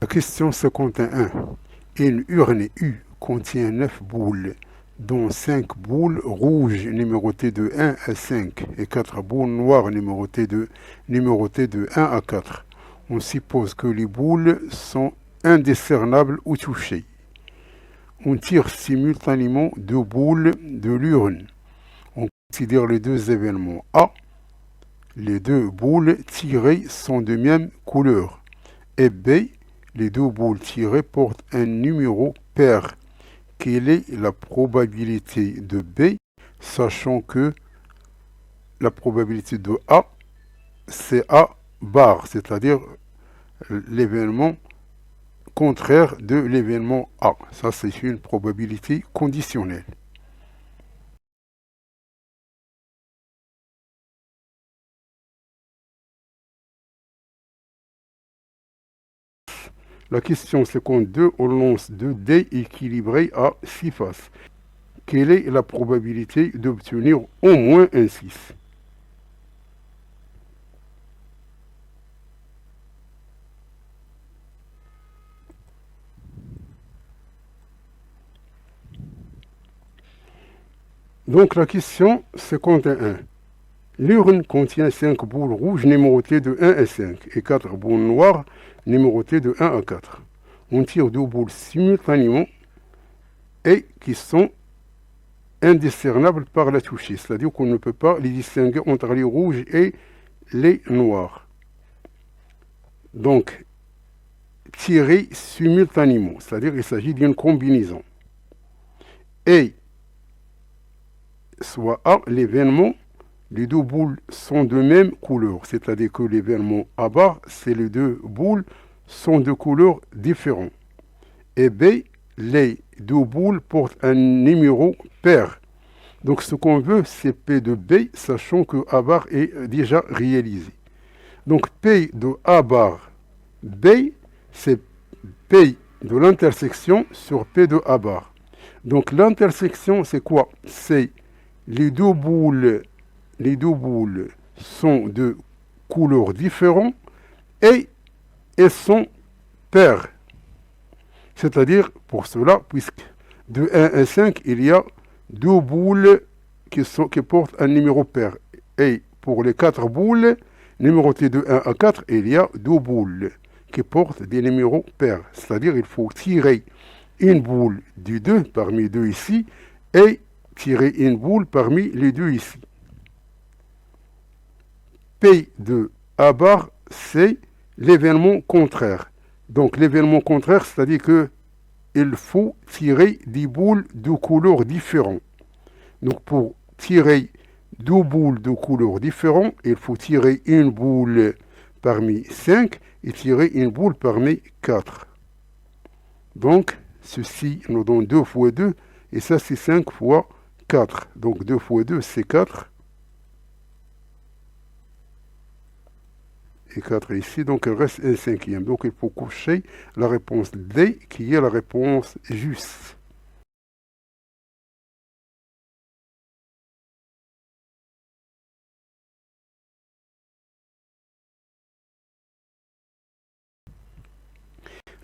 La question 51. Une urne U contient 9 boules, dont 5 boules rouges numérotées de 1 à 5 et 4 boules noires numérotées de 1 à 4. On suppose que les boules sont indiscernables ou touchées. On tire simultanément deux boules de l'urne. On considère les deux événements. A. Les deux boules tirées sont de même couleur. Et B. Les deux boules tirées portent un numéro pair. Quelle est la probabilité de B, sachant que la probabilité de A, c'est A bar, c'est-à-dire l'événement contraire de l'événement A. Ça, c'est une probabilité conditionnelle. La question 52, on lance 2 dés équilibrés à 6 faces. Quelle est la probabilité d'obtenir au moins un 6? Donc la question 51. L'urne contient 5 boules rouges numérotées de 1 à 5 et 4 boules noires numérotées de 1 à 4. On tire 2 boules simultanément et qui sont indiscernables par la toucher, c'est-à-dire qu'on ne peut pas les distinguer entre les rouges et les noirs. Donc, tirer simultanément, c'est-à-dire qu'il s'agit d'une combinaison. Et soit A, l'événement, les deux boules sont de même couleur, c'est-à-dire que l'événement A bar, c'est les deux boules sont de couleurs différentes. Et B, les deux boules portent un numéro pair. Donc ce qu'on veut, c'est P de B, sachant que A bar est déjà réalisé. Donc P de A bar B, c'est P de l'intersection sur P de A bar. Donc l'intersection, c'est quoi? C'est les deux boules sont de couleurs différentes et elles sont paires. C'est-à-dire, pour cela, puisque de 1 à 5, il y a deux boules qui portent un numéro pair. Et pour les 4 boules numérotées de 1 à 4, il y a deux boules qui portent des numéros pairs. C'est-à-dire, il faut tirer une boule du 2 parmi deux ici et tirer une boule parmi les deux ici. P de A bar, c'est l'événement contraire. Donc l'événement contraire, c'est-à-dire que il faut tirer des boules de couleurs différentes. Donc pour tirer deux boules de couleurs différentes, il faut tirer une boule parmi 5 et tirer une boule parmi 4. Donc ceci nous donne 2 fois 2 et ça c'est 5 fois 4. Donc 2 fois 2 c'est 4. Et 4 ici, donc il reste un cinquième. Donc il faut cocher la réponse D qui est la réponse juste.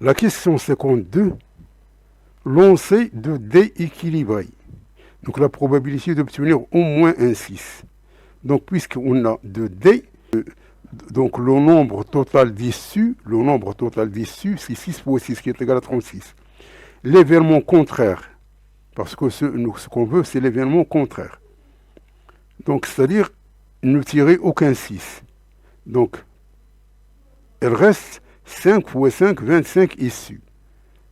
La question 52, lancer de dés équilibrés. Donc la probabilité d'obtenir au moins un 6. Donc puisqu'on a 2 dés, donc le nombre total d'issues, c'est 6 fois 6 qui est égal à 36. L'événement contraire, parce que ce qu'on veut, c'est l'événement contraire. Donc c'est-à-dire ne tirer aucun 6. Donc il reste 5 fois 5, 25 issues.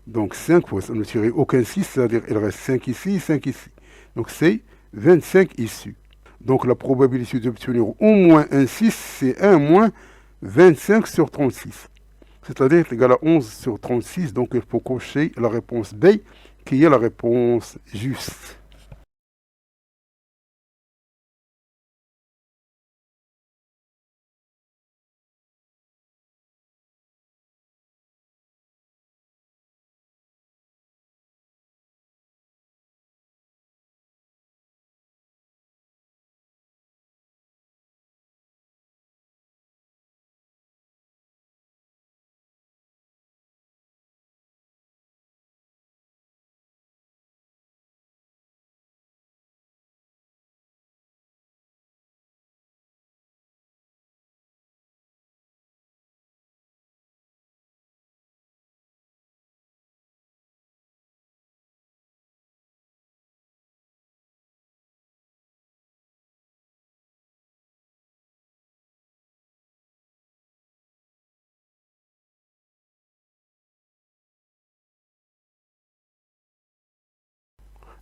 Donc 5 fois, ne tirer aucun 6, c'est-à-dire il reste 5 ici, 5 ici. Donc c'est 25 issues. Donc la probabilité d'obtenir au moins un 6, c'est 1 moins 25 sur 36. C'est-à-dire égal à 11 sur 36. Donc il faut cocher la réponse B, qui est la réponse juste.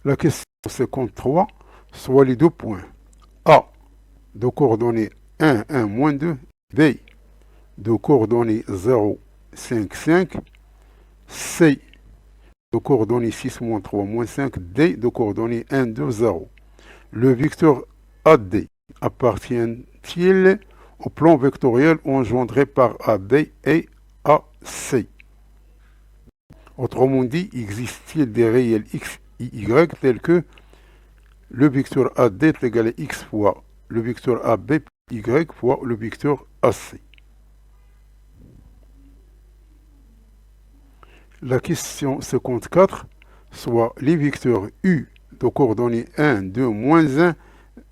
La question 53, soit les deux points A de coordonnées 1, 1, moins 2, B de coordonnées 0, 5, 5, C de coordonnées 6, moins 3, moins 5, D de coordonnées 1, 2, 0. Le vecteur AD appartient-il au plan vectoriel engendré par AB et AC? Autrement dit, existe-t-il des réels x et y tels que le vecteur AD est égal à x fois le vecteur AB plus y fois le vecteur AC? La question 54, soit les vecteurs U de coordonnées 1, 2, moins 1,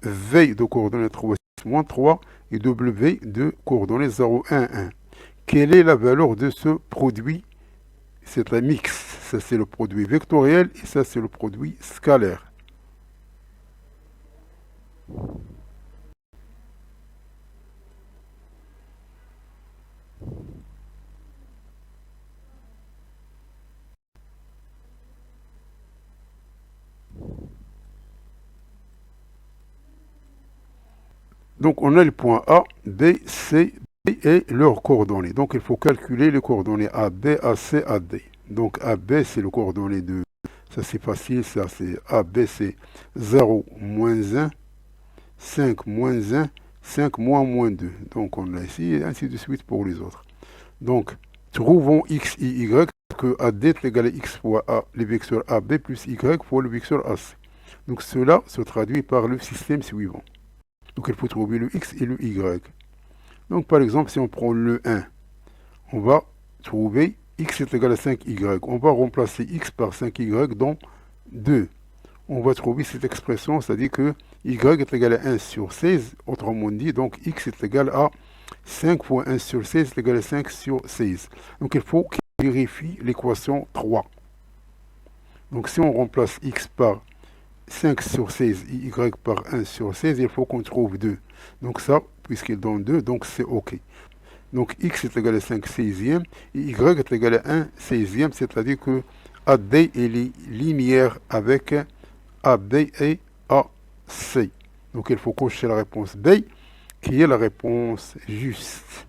V de coordonnées 3, 6, moins 3 et W de coordonnées 0, 1, 1. Quelle est la valeur de ce produit? C'est la mix. Ça, c'est le produit vectoriel et ça, c'est le produit scalaire. Donc, on a le point A, B, C, D et leurs coordonnées. Donc, il faut calculer les coordonnées A, B, A, C, A, D. Donc, A, B, c'est le coordonnées de... Ça, c'est facile. Ça, c'est A, B, c'est 0, moins 1, 5, moins 1, 5, moins 2. Donc, on a ici, et ainsi de suite pour les autres. Donc, trouvons x et y, que AD est égal à x fois A, le vecteur AB plus y fois le vecteur AC. Donc, cela se traduit par le système suivant. Donc, il faut trouver le x et le y. Donc, par exemple, si on prend le 1, on va trouver x est égal à 5y. On va remplacer x par 5y dans 2. On va trouver cette expression, c'est-à-dire que y est égal à 1 sur 16, autrement dit, donc x est égal à 5 fois 1 sur 16 est égal à 5 sur 16. Donc, il faut qu'il vérifie l'équation 3. Donc, si on remplace x par 5 sur 16 et y par 1 sur 16, il faut qu'on trouve 2. Donc ça, puisqu'il donne 2, donc c'est OK. Donc x est égal à 5 16e et y est égal à 1 16e, c'est-à-dire que AD est linéaire avec AB et AC. Donc il faut cocher la réponse B, qui est la réponse juste.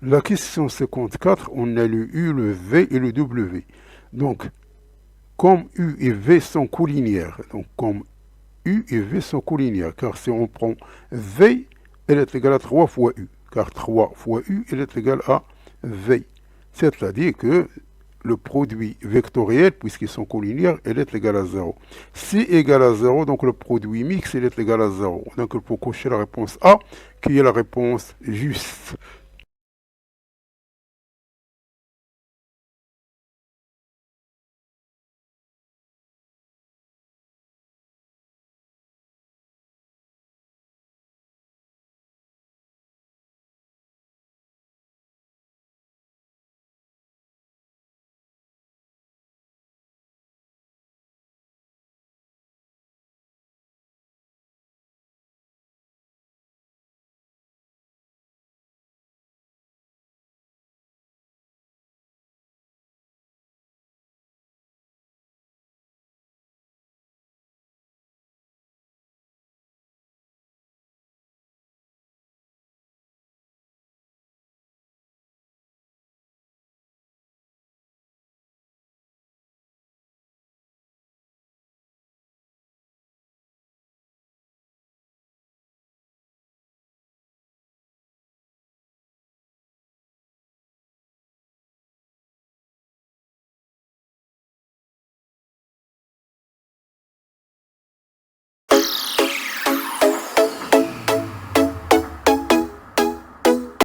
La question 54, on a le U, le V et le W. Donc, comme U et V sont collinéaires, donc comme U et V sont collinéaires, car si on prend V, elle est égale à 3 fois U, car 3 fois U, elle est égale à V. C'est-à-dire que le produit vectoriel, puisqu'ils sont collinéaires, elle est égale à 0. Si égal à 0, donc le produit mixte, il est égal à 0. Donc il faut cocher la réponse A, qui est la réponse juste.